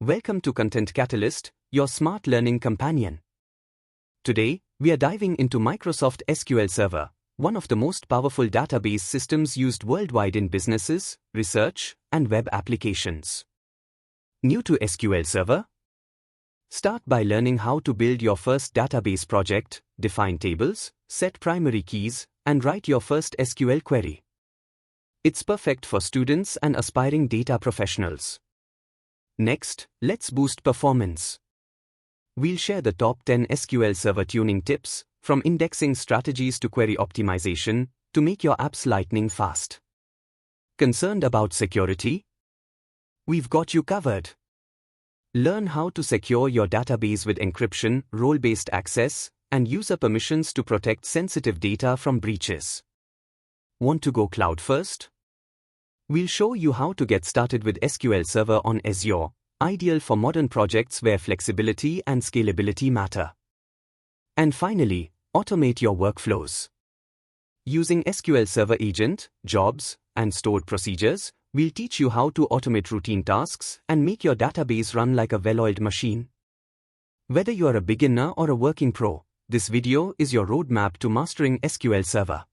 Welcome to Content Catalyst, your smart learning companion. Today, we are diving into Microsoft SQL Server, one of the most powerful database systems used worldwide in businesses, research, and web applications. New to SQL Server? Start by learning how to build your first database project, define tables, set primary keys, and write your first SQL query. It's perfect for students and aspiring data professionals. Next, let's boost performance. We'll share the top 10 SQL Server tuning tips, from indexing strategies to query optimization, to make your apps lightning fast. Concerned about security? We've got you covered. Learn how to secure your database with encryption, role-based access, and user permissions to protect sensitive data from breaches. Want to go cloud first? We'll show you how to get started with SQL Server on Azure, ideal for modern projects where flexibility and scalability matter. And finally, automate your workflows. Using SQL Server Agent, jobs, and stored procedures, we'll teach you how to automate routine tasks and make your database run like a well-oiled machine. Whether you are a beginner or a working pro, this video is your roadmap to mastering SQL Server.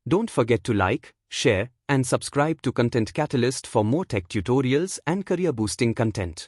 Don't forget to like, share, and subscribe to Content Catalyst for more tech tutorials and career-boosting content.